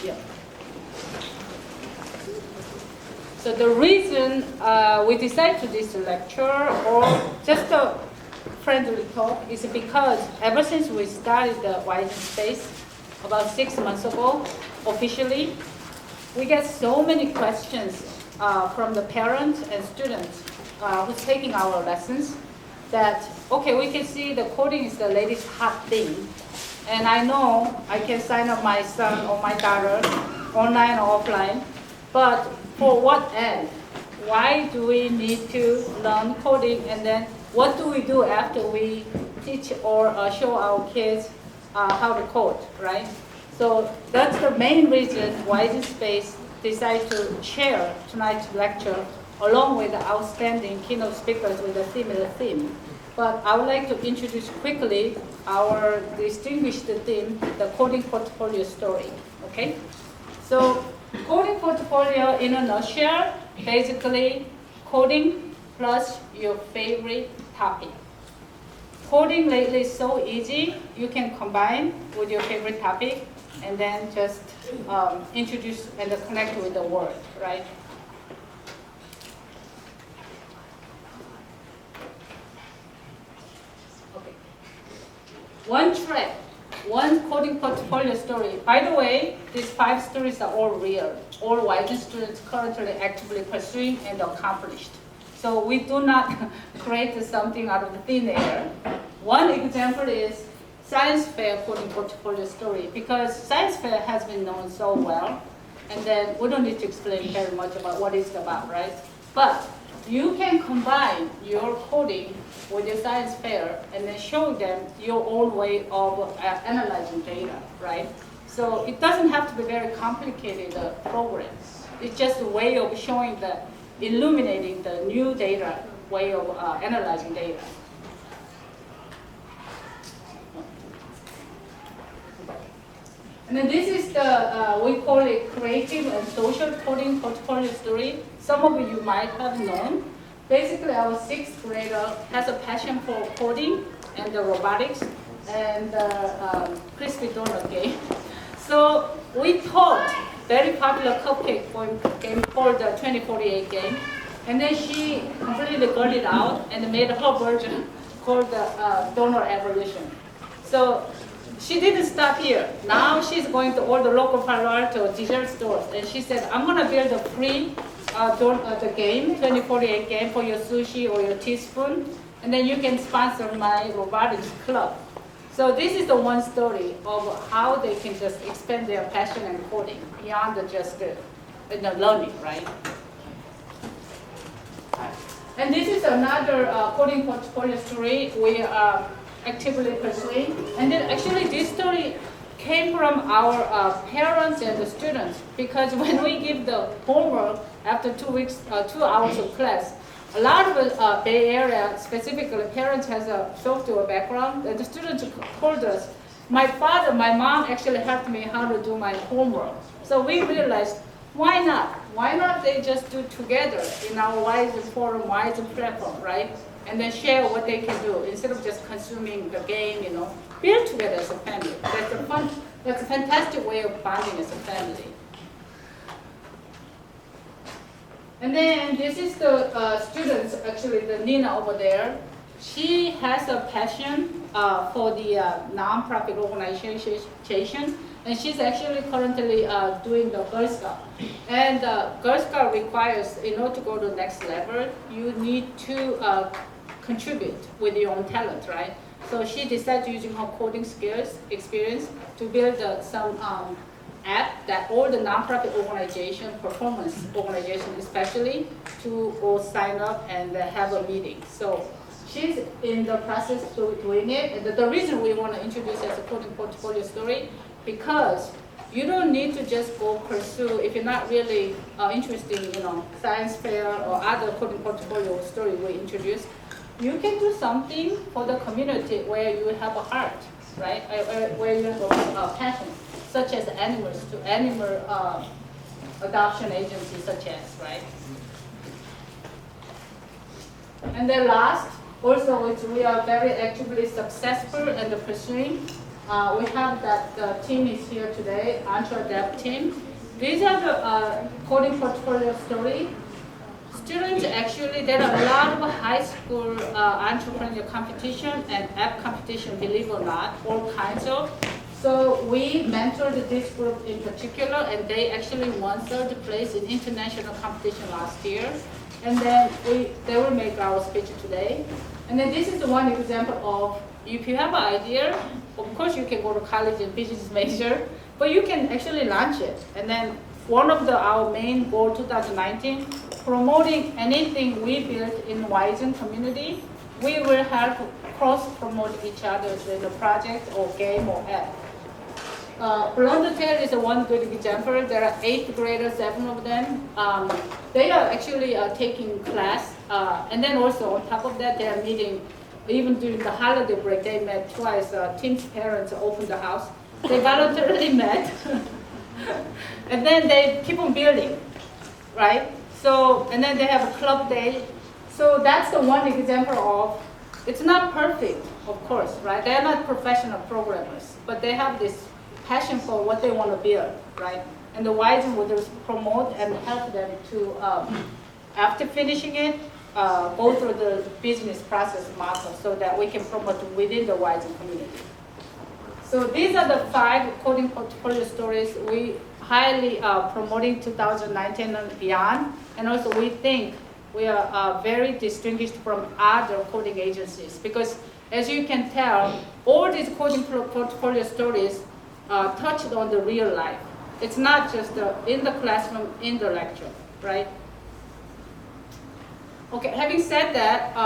Yeah. So the reason we decided to do this lecture, or just a friendly talk, is because ever since we started the Wisen.Space about 6 months ago, officially, we get so many questions from the parents and students who's taking our lessons that, okay, we can see the coding is the latest hot thing. And I know I can sign up my son or my daughter online or offline, but for what end? Why do we need to learn coding, and then what do we do after we teach or show our kids how to code, right? So that's the main reason Wisen.Space decided to share tonight's lecture along with the outstanding keynote speakers with a similar theme. But I would like to introduce quickly our distinguished theme, the coding portfolio story, okay? So coding portfolio in a nutshell, basically coding plus your favorite topic. Coding lately is so easy, you can combine with your favorite topic and then just introduce and connect with the word, right? Okay. One track, one coding portfolio story. By the way, these 5 stories are all real. All Wisen students currently actively pursuing and accomplished. So we do not create something out of the thin air. One example is science fair coding portfolio story, because science fair has been known so well, and then we don't need to explain very much about what it's about, right? But you can combine your coding with your science fair and then show them your own way of analyzing data, right? So it doesn't have to be very complicated program. It's just a way of showing illuminating the new data way of analyzing data. And then this is the, we call it creative and social coding portfolio story. Some of you might have known. Basically, our 6th grader has a passion for coding and the robotics and the crispy donut game. So we taught very popular cupcake game called the 2048 game. And then she completely got it out and made her version called the donut evolution. So she didn't stop here. Now she's going to all the local Palo Alto dessert stores, and she said, I'm going to build a free the game, 2048 game, for your sushi or your teaspoon, and then you can sponsor my robotics club. So this is the one story of how they can just expand their passion and coding beyond just the learning, right? And this is another coding portfolio story we are actively pursuing. And then actually this story came from our parents and the students, because when we give the homework after 2 weeks, 2 hours of class, a lot of Bay Area, specifically parents has a software background, and the students told us, my father, my mom actually helped me how to do my homework. So we realized, why not? Why not they just do together in our Wisen forum, Wisen platform, right? And then share what they can do instead of just consuming the game, build together as a family. That's a fantastic way of bonding as a family. And then this is the students, actually the Nina over there. She has a passion for the nonprofit organization, and she's actually currently doing the Girl Scout. And Girl Scout requires, in order to go to the next level, you need to contribute with your own talent, right? So she decided using her coding skills, experience, to build some app that all the nonprofit organization, performance organization especially, to go sign up and have a meeting. So she's in the process of doing it. And the reason we want to introduce as a coding portfolio story, because you don't need to just go pursue, if you're not really interested in science fair or other coding portfolio story we introduced, you can do something for the community where you have a heart, right? Where you have a passion, such as animals, to animal adoption agencies such as, right? And then last, also which we are very actively successful in pursuing, We have that the team is here today, Adapt team. These are the coding portfolio story. Students actually, there are a lot of high school entrepreneurial competition and app competition, believe it or not, all kinds of. So we mentored this group in particular, and they actually won 3rd place in international competition last year. And then they will make our speech today. And then this is the one example of, if you have an idea, of course you can go to college and business major, but you can actually launch it. And then one of our main goal 2019, promoting anything we built in Wisen community, we will help cross-promote each other in the project or game or app. Blonde Tail is one good example. There are 8th graders, 7 of them. They are actually taking class, and then also on top of that, they are meeting, even during the holiday break, they met twice. Tim's parents opened the house. They voluntarily met, and then they keep on building, right? So, and then they have a club day. So that's the one example of, it's not perfect, of course, right? They're not professional programmers, but they have this passion for what they want to build, right? And the Wisen will just promote and help them to, after finishing it, go through the business process model so that we can promote within the Wisen community. So these are the 5 coding portfolio stories we highly promoting 2019 and beyond. And also we think we are very distinguished from other coding agencies because, as you can tell, all these coding portfolio stories touched on the real life. It's not just in the classroom, in the lecture, right? Okay, having said that,